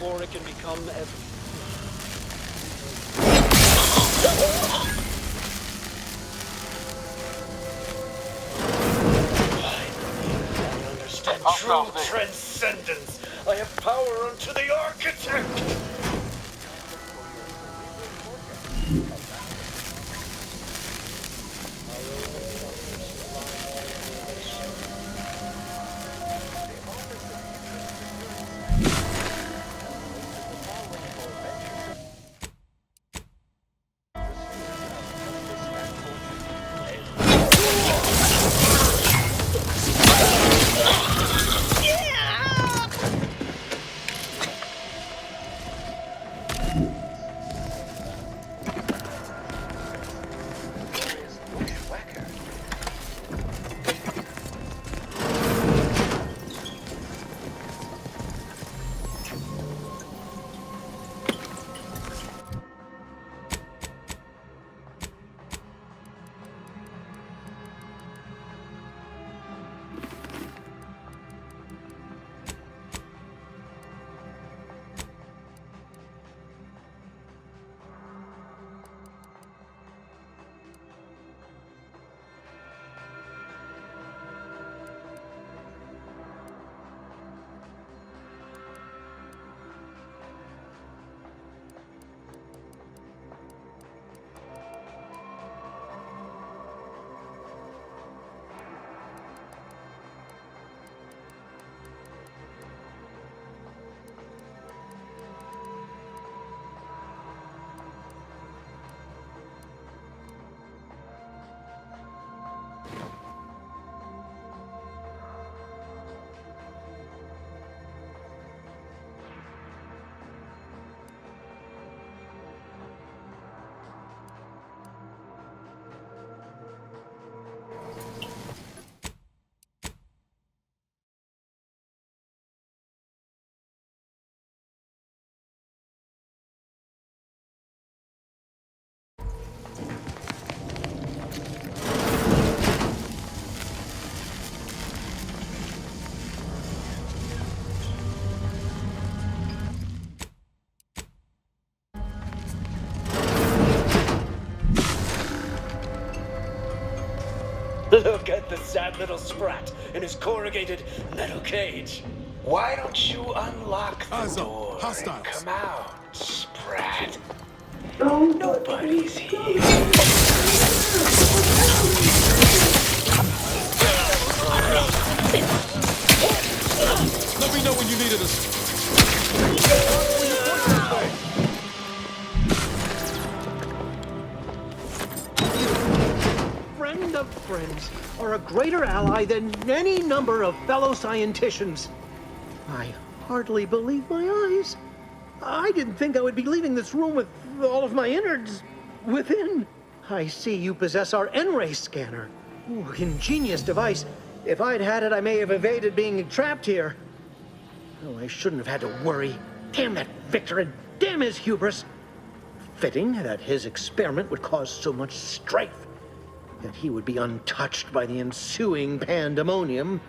before it can become evident. I understand true transcendence. I have power unto the architect. Look at the sad little sprat in his corrugated metal cage. Why don't you unlock the door and come out, sprat? Nobody's here. Let me know when you needed us. Friend of friends are a greater ally than any number of fellow scienticians. I hardly believe my eyes. I didn't think I would be leaving this room with all of my innards within. I see you possess our N-ray scanner. Ooh, ingenious device. If I'd had it, I may have evaded being trapped here. Oh, I shouldn't have had to worry. Damn that Victor and damn his hubris. Fitting that his experiment would cause so much strife, that he would be untouched by the ensuing pandemonium.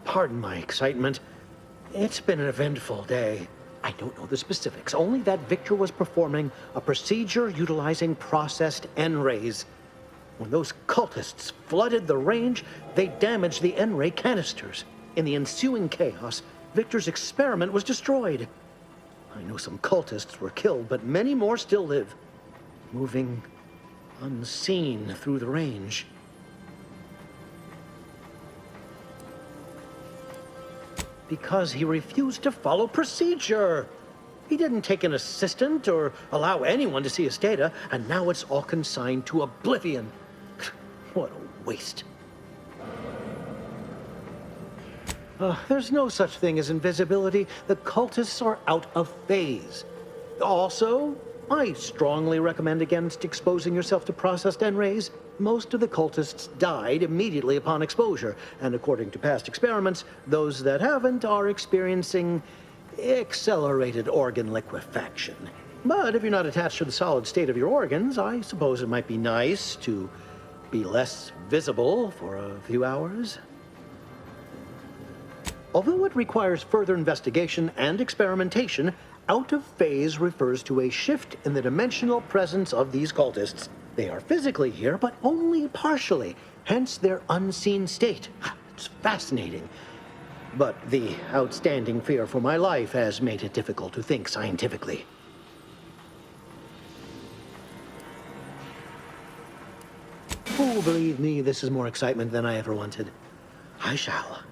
Pardon my excitement. It's been an eventful day. I don't know the specifics, only that Victor was performing a procedure utilizing processed N-rays. When those cultists flooded the range, they damaged the N-ray canisters. In the ensuing chaos, Victor's experiment was destroyed. I know some cultists were killed, but many more still live, moving unseen through the range. Because he refused to follow procedure. He didn't take an assistant or allow anyone to see his data, and now it's all consigned to oblivion. What a waste. There's no such thing as invisibility. The cultists are out of phase. Also, I strongly recommend against exposing yourself to processed N-rays. Most of the cultists died immediately upon exposure, and according to past experiments, those that haven't are experiencing accelerated organ liquefaction. But if you're not attached to the solid state of your organs, I suppose it might be nice to be less visible for a few hours. Although it requires further investigation and experimentation, out of phase refers to a shift in the dimensional presence of these cultists. They are physically here, but only partially, hence their unseen state. It's fascinating. But the outstanding fear for my life has made it difficult to think scientifically. Oh, believe me, this is more excitement than I ever wanted. I shall.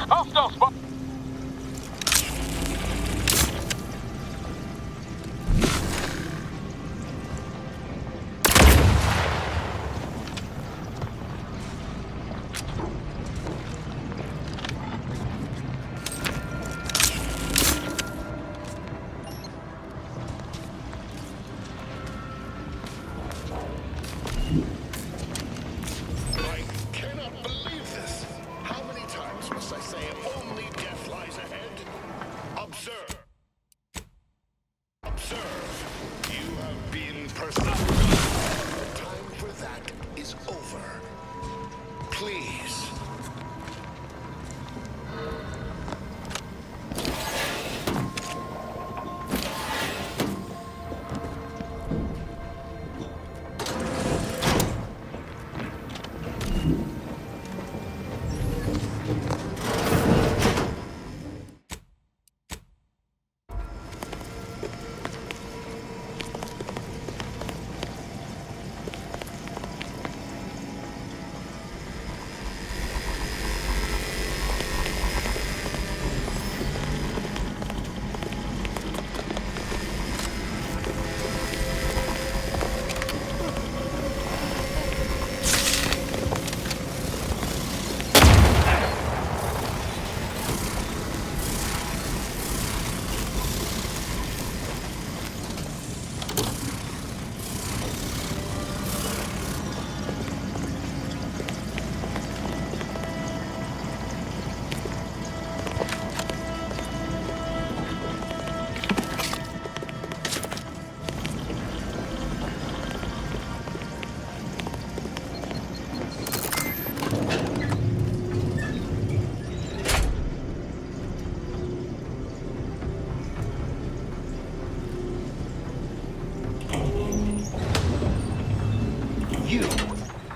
Hostile spot.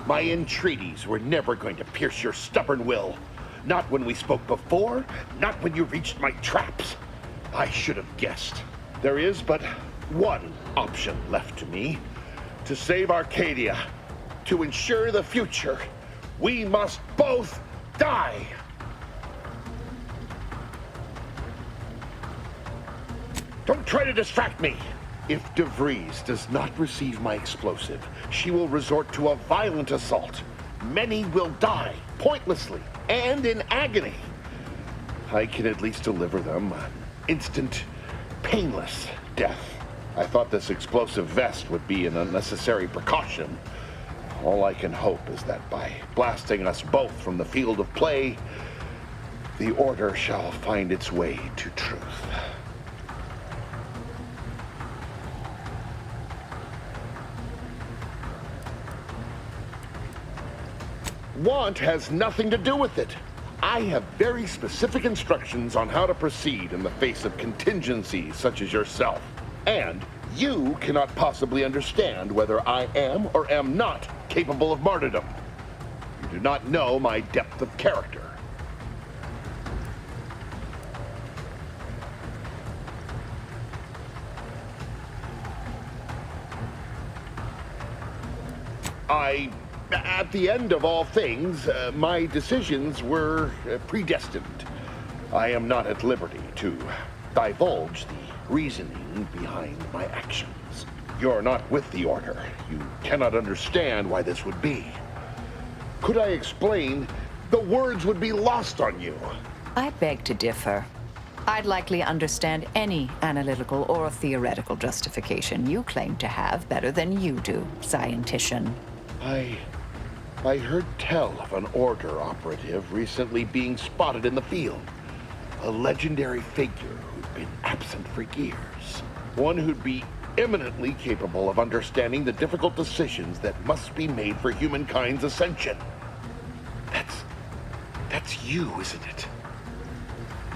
My entreaties were never going to pierce your stubborn will. Not when we spoke before, not when you reached my traps. I should have guessed. There is but one option left to me. To save Arcadia, to ensure the future, we must both die. Don't try to distract me. If DeVries does not receive my explosive, she will resort to a violent assault. Many will die, pointlessly, and in agony. I can at least deliver them an instant, painless death. I thought this explosive vest would be an unnecessary precaution. All I can hope is that by blasting us both from the field of play, the Order shall find its way to truth. Want has nothing to do with it. I have very specific instructions on how to proceed in the face of contingencies such as yourself. And you cannot possibly understand whether I am or am not capable of martyrdom. You do not know my depth of character. At the end of all things, my decisions were predestined. I am not at liberty to divulge the reasoning behind my actions. You're not with the Order. You cannot understand why this would be. Could I explain, the words would be lost on you. I beg to differ. I'd likely understand any analytical or theoretical justification you claim to have better than you do, scientician. I heard tell of an Order operative recently being spotted in the field. A legendary figure who'd been absent for years. One who'd be eminently capable of understanding the difficult decisions that must be made for humankind's ascension. That's you, isn't it?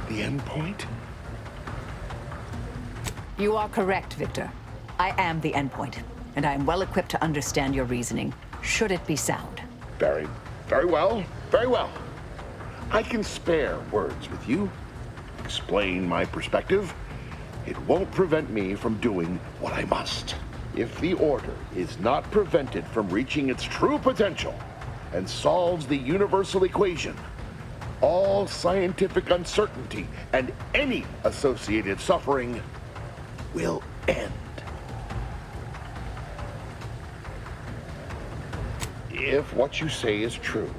The end point? You are correct, Victor. I am the endpoint, and I am well equipped to understand your reasoning, should it be sound. Very well, very well. I can spare words with you. Explain my perspective. It won't prevent me from doing what I must. If the Order is not prevented from reaching its true potential and solves the universal equation, all scientific uncertainty and any associated suffering will end. If what you say is true,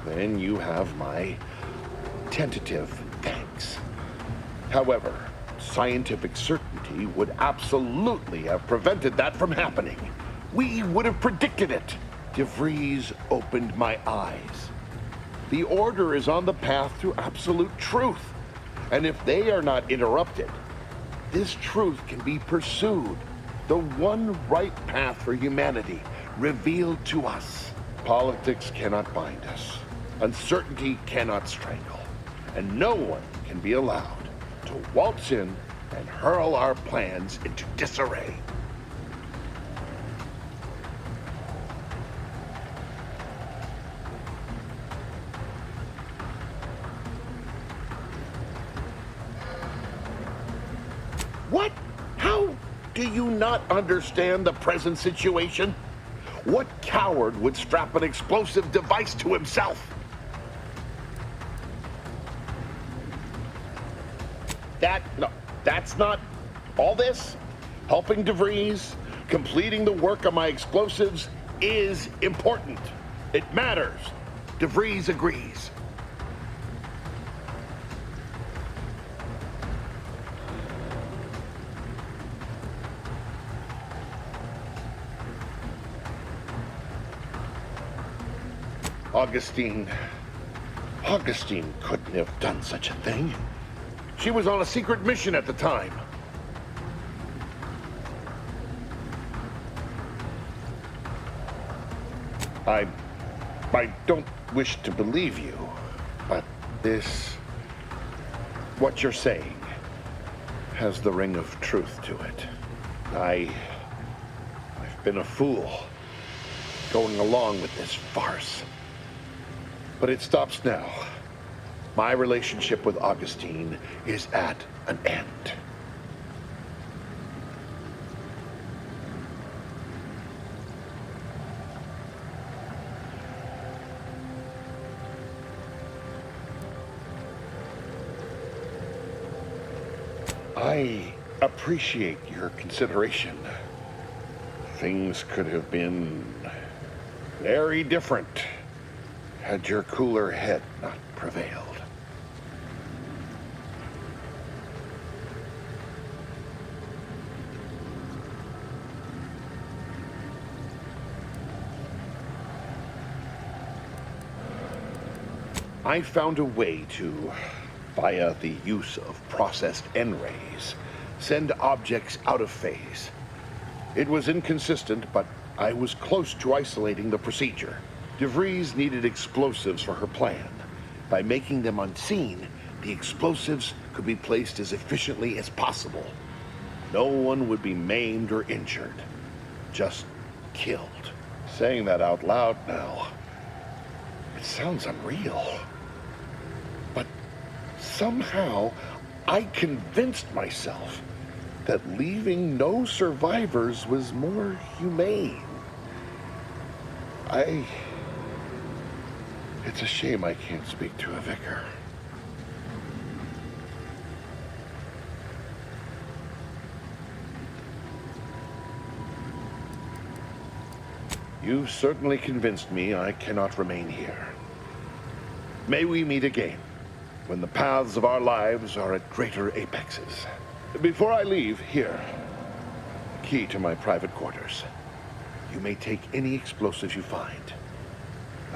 then you have my tentative thanks. However, scientific certainty would absolutely have prevented that from happening. We would have predicted it. DeVries opened my eyes. The Order is on the path to absolute truth. And if they are not interrupted, this truth can be pursued. The one right path for humanity revealed to us. Politics cannot bind us. Uncertainty cannot strangle. And no one can be allowed to waltz in and hurl our plans into disarray. What? How do you not understand the present situation? What coward would strap an explosive device to himself? No, that's not all this. Helping DeVries, completing the work on my explosives is important. It matters. DeVries agrees. Augustine couldn't have done such a thing. She was on a secret mission at the time. I don't wish to believe you, but what you're saying has the ring of truth to it. I've been a fool going along with this farce. But it stops now. My relationship with Augustine is at an end. I appreciate your consideration. Things could have been very different had your cooler head not prevailed. I found a way to, via the use of processed N-rays, send objects out of phase. It was inconsistent, but I was close to isolating the procedure. DeVries needed explosives for her plan. By making them unseen, the explosives could be placed as efficiently as possible. No one would be maimed or injured, just killed. Saying that out loud now, it sounds unreal. But somehow, I convinced myself that leaving no survivors was more humane. It's a shame I can't speak to a vicar. You certainly convinced me I cannot remain here. May we meet again, when the paths of our lives are at greater apexes. Before I leave, here, the key to my private quarters. You may take any explosives you find.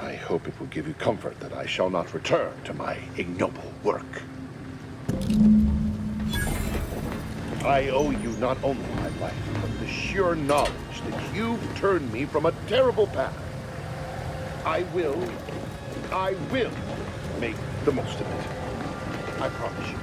I hope it will give you comfort that I shall not return to my ignoble work. I owe you not only my life, but the sheer knowledge that you've turned me from a terrible path. I will make the most of it. I promise you.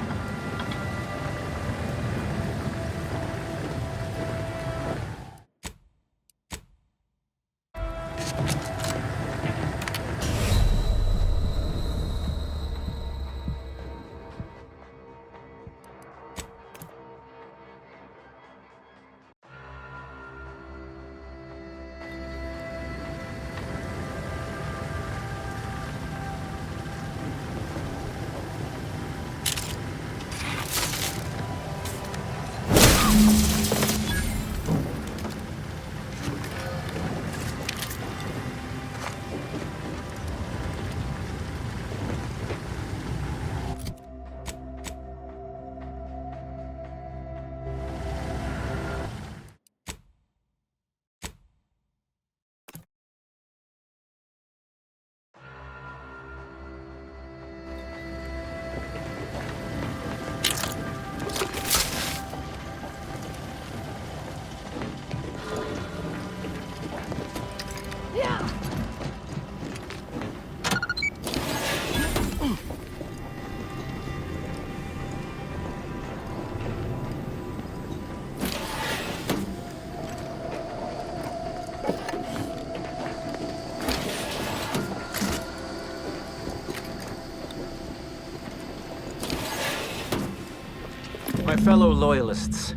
My fellow Loyalists,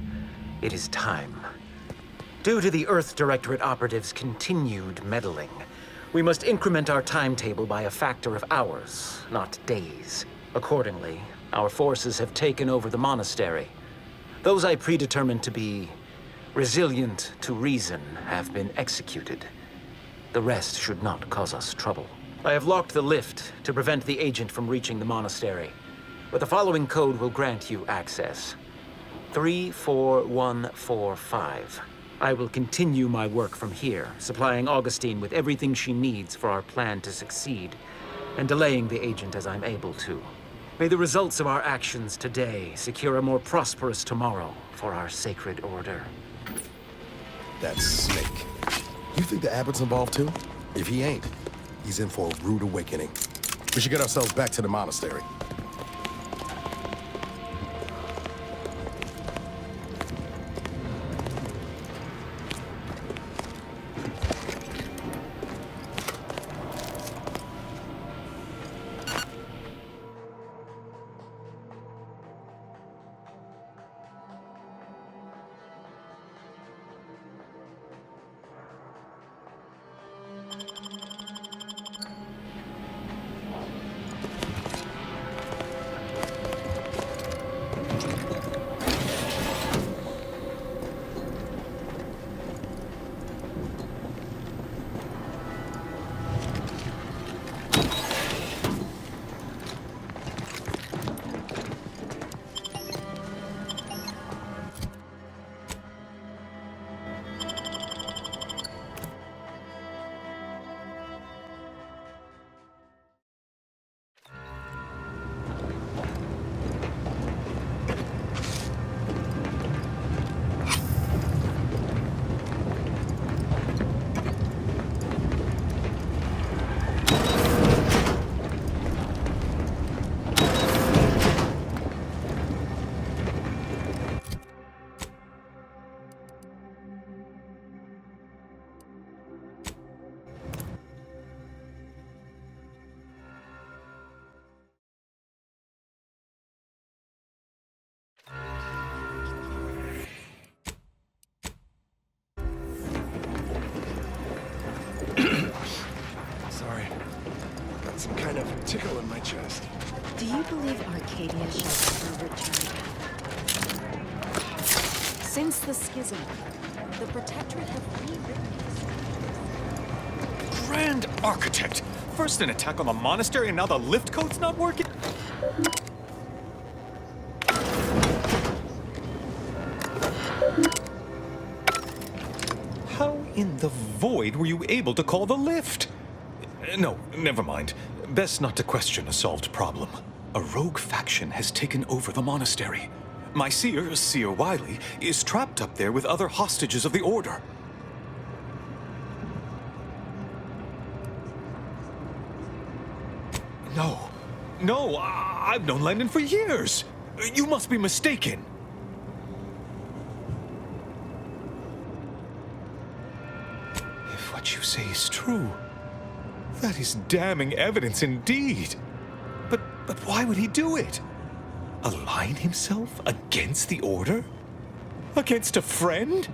it is time. Due to the Earth Directorate operatives' continued meddling, we must increment our timetable by a factor of hours, not days. Accordingly, our forces have taken over the monastery. Those I predetermined to be resilient to reason have been executed. The rest should not cause us trouble. I have locked the lift to prevent the agent from reaching the monastery, but the following code will grant you access. 34145. I will continue my work from here, supplying Augustine with everything she needs for our plan to succeed, and delaying the agent as I'm able to. May the results of our actions today secure a more prosperous tomorrow for our sacred order. That snake. You think the abbot's involved too? If he ain't, he's in for a rude awakening. We should get ourselves back to the monastery. Sorry. Got some kind of tickle in my chest. Do you believe Arcadia shall ever return? Since the schism, the Protectorate have rewritten history. Grand Architect! First an attack on the monastery, and now the lift code's not working? How in the void were you able to call the lift? No, never mind. Best not to question a solved problem. A rogue faction has taken over the monastery. My seer, Seer Wiley, is trapped up there with other hostages of the Order. No, I've known Landon for years. You must be mistaken. If what you say is true, that is damning evidence indeed. But why would he do it? Align himself against the Order? Against a friend?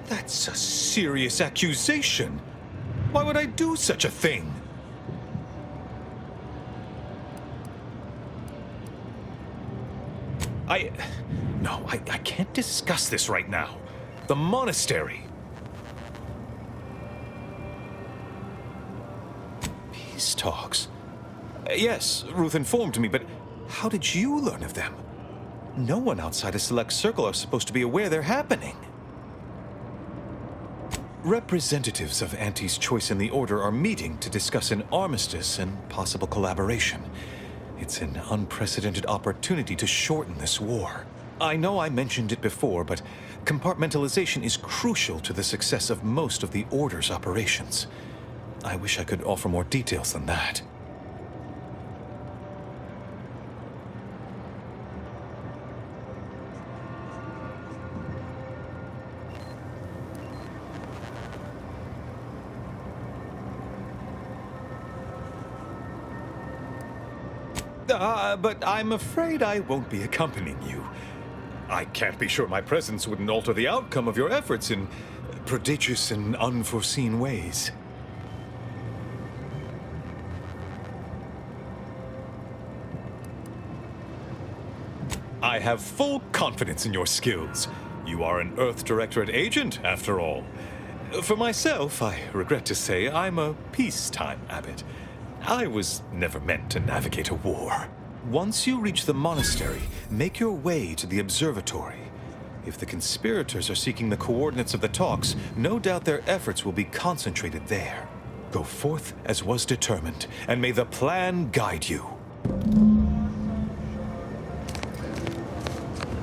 That's a serious accusation. Why would I do such a thing? No, I can't discuss this right now. The monastery. Peace talks. Yes, Ruth informed me, but how did you learn of them? No one outside a select circle are supposed to be aware they're happening. Representatives of Auntie's Choice and the Order are meeting to discuss an armistice and possible collaboration. It's an unprecedented opportunity to shorten this war. I know I mentioned it before, but compartmentalization is crucial to the success of most of the Order's operations. I wish I could offer more details than that. But I'm afraid I won't be accompanying you. I can't be sure my presence wouldn't alter the outcome of your efforts in prodigious and unforeseen ways. I have full confidence in your skills. You are an Earth Directorate agent, after all. For myself, I regret to say I'm a peacetime abbot. I was never meant to navigate a war. Once you reach the monastery, make your way to the observatory. If the conspirators are seeking the coordinates of the talks, no doubt their efforts will be concentrated there. Go forth as was determined, and may the plan guide you.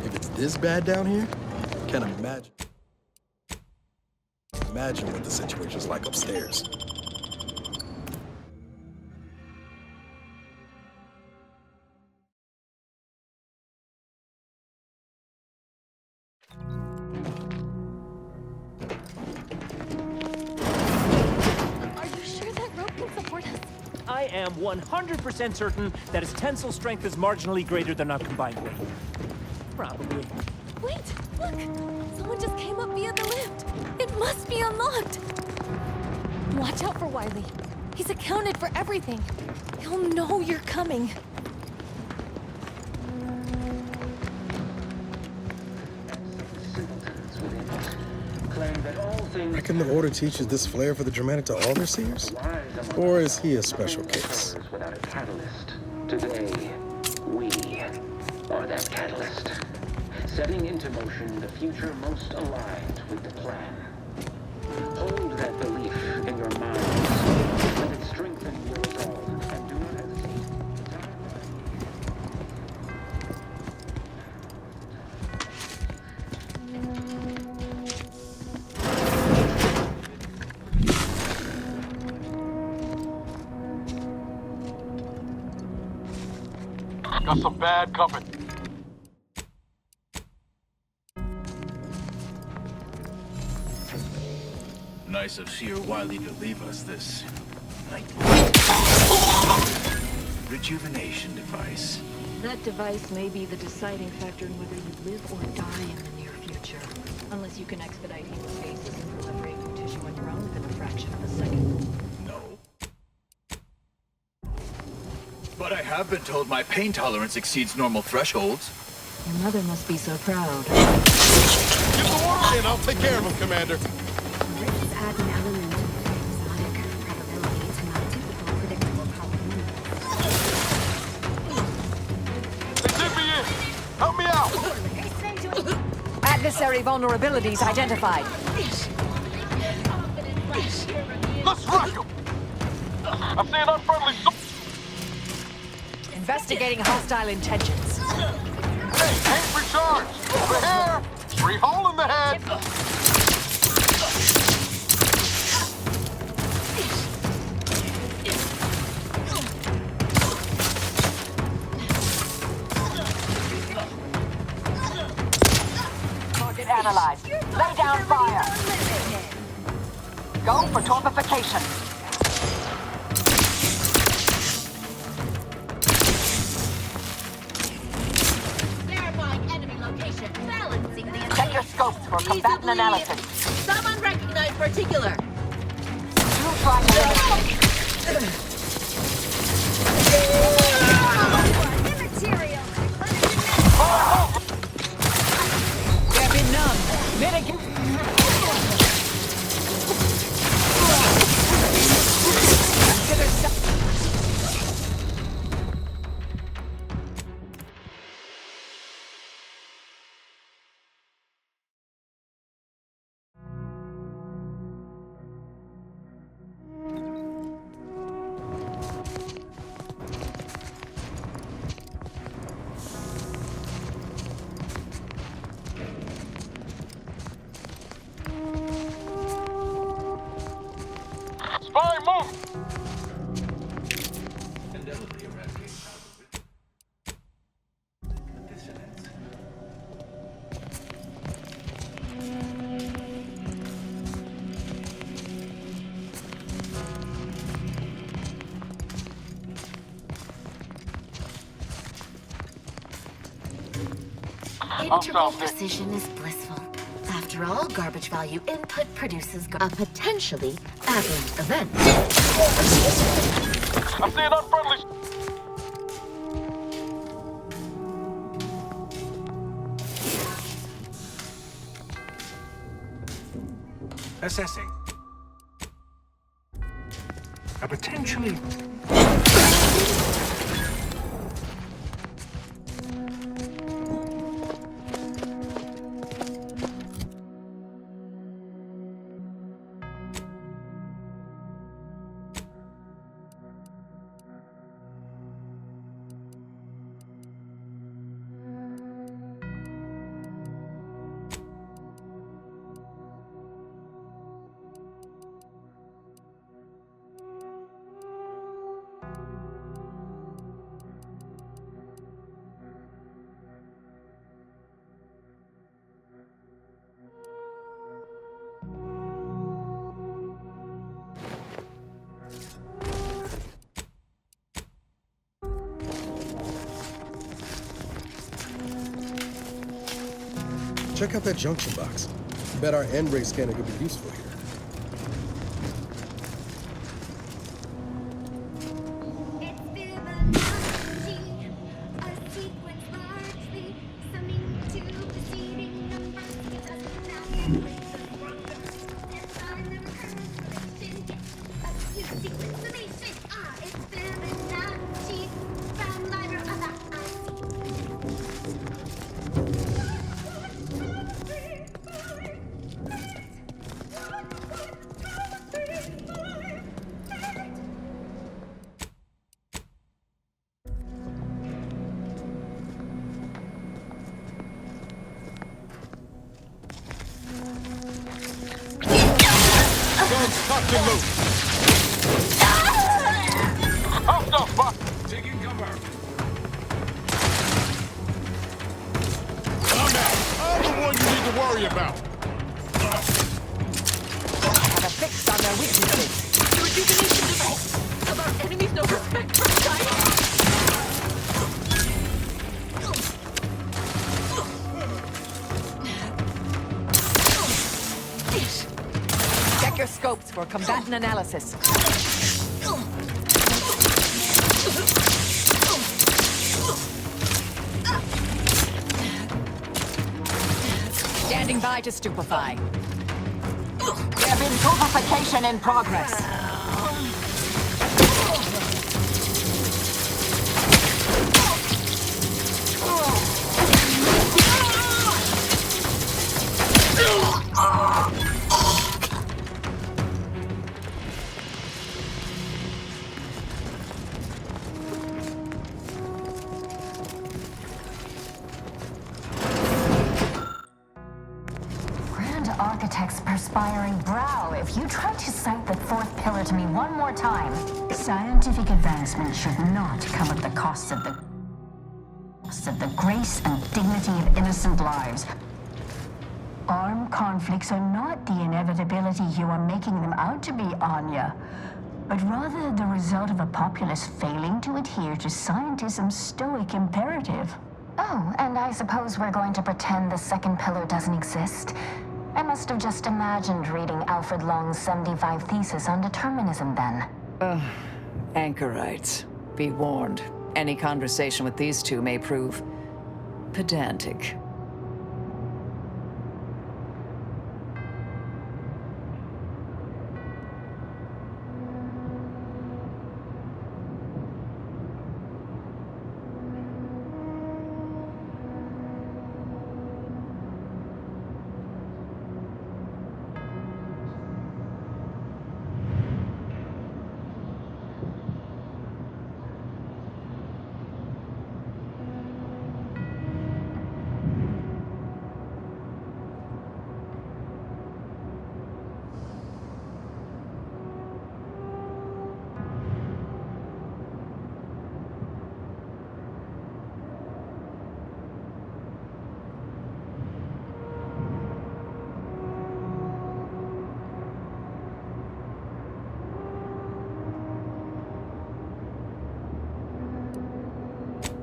If it's this bad down here, can't imagine what the situation's like upstairs. I am 100% certain that its tensile strength is marginally greater than our combined weight. Probably. Wait, look! Someone just came up via the lift. It must be unlocked. Watch out for Wiley. He's accounted for everything. He'll know you're coming. Reckon the Order teaches this flair for the dramatic to all their seers? Or is he a special case? Without a catalyst. Today, we are that catalyst. Setting into motion the future most aligned with the plan. Hold that belief in your mind. Let it strengthen your resolve, and do not hesitate. Got some bad company. Nice of Seer Wiley to leave us this night. Rejuvenation device. That device may be the deciding factor in whether you live or die in the near future. Unless you can expedite hemostasis and proliferate new tissue on your own within a fraction of a second. No. But I have been told my pain tolerance exceeds normal thresholds. Your mother must be so proud. Get the water in, I'll take care of him, Commander. Let's add an element of exotic probability to my typical predictable probability. They did me in! Help me out! Adversary vulnerabilities identified. Let's rush them! I see an unfriendly Investigating hostile intentions. Hey, tank recharged! Over here! Free hole in the head! Target analyzed. Lay down fire. Go for torpification. Check your scopes for combatant analysis. Some unrecognized particular. You try to Immaterial. They've been numbed. Mitigate. Interval precision is blissful. After all, garbage value input produces a potentially aberrant event. I'm seeing unfriendly. Assessing. A potentially... Check out that junction box. Bet our N-ray scanner could be useful here. Taking cover. I'm the one you need to worry about. Have a fix on their weaknesses. The rejuvenation device of our enemies no respect for science. Check your scopes for combatant analysis. Standing by to stupefy. There been purification in progress. Architect's perspiring brow, if you try to cite the fourth pillar to me one more time. Scientific advancement should not come at the cost of the grace and dignity of innocent lives. Armed conflicts are not the inevitability you are making them out to be, Anya, but rather the result of a populace failing to adhere to scientism's stoic imperative. Oh, and I suppose we're going to pretend the second pillar doesn't exist? I must have just imagined reading Alfred Long's 75 thesis on determinism then. Anchorites, be warned. Any conversation with these two may prove pedantic.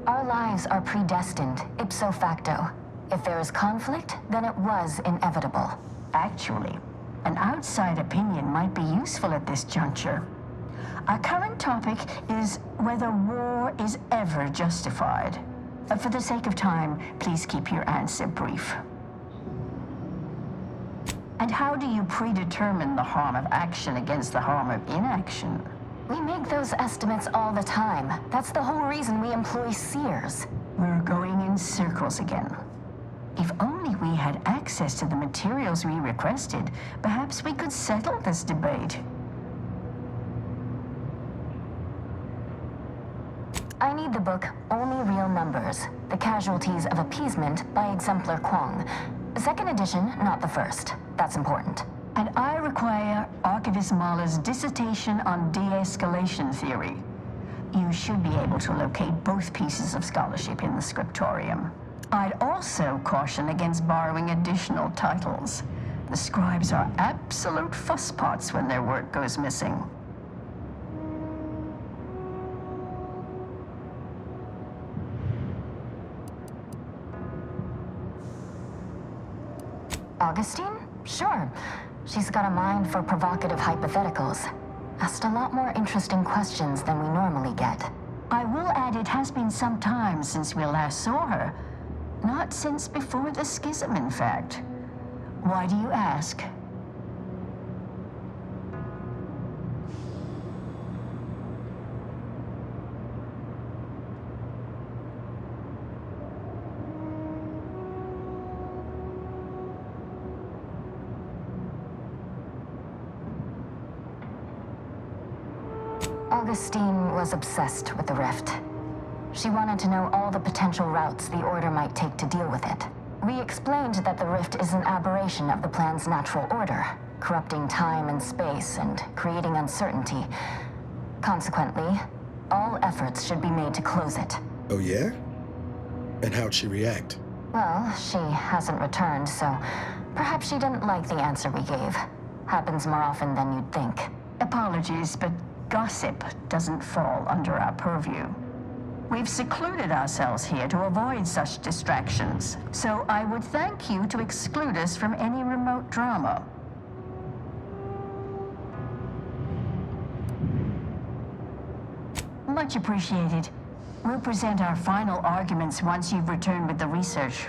Our lives are predestined, ipso facto. If there is conflict, then it was inevitable. Actually, an outside opinion might be useful at this juncture. Our current topic is whether war is ever justified. For the sake of time, please keep your answer brief. And how do you predetermine the harm of action against the harm of inaction? We make those estimates all the time. That's the whole reason we employ seers. We're going in circles again. If only we had access to the materials we requested, perhaps we could settle this debate. I need the book Only Real Numbers, The Casualties of Appeasement by Exemplar Kwong. Second edition, not the first. That's important. And I require Archivist Mahler's dissertation on de-escalation theory. You should be able to locate both pieces of scholarship in the scriptorium. I'd also caution against borrowing additional titles. The scribes are absolute fusspots when their work goes missing. Augustine? Sure. She's got a mind for provocative hypotheticals. Asked a lot more interesting questions than we normally get. I will add it has been some time since we last saw her. Not since before the schism, in fact. Why do you ask? Augustine was obsessed with the rift. She wanted to know all the potential routes the Order might take to deal with it. We explained that the rift is an aberration of the plan's natural order, corrupting time and space and creating uncertainty. Consequently, all efforts should be made to close it. Oh yeah? And how'd she react? Well, she hasn't returned, so perhaps she didn't like the answer we gave. Happens more often than you'd think. Apologies, but gossip doesn't fall under our purview. We've secluded ourselves here to avoid such distractions, so I would thank you to exclude us from any remote drama. Much appreciated. We'll present our final arguments once you've returned with the research.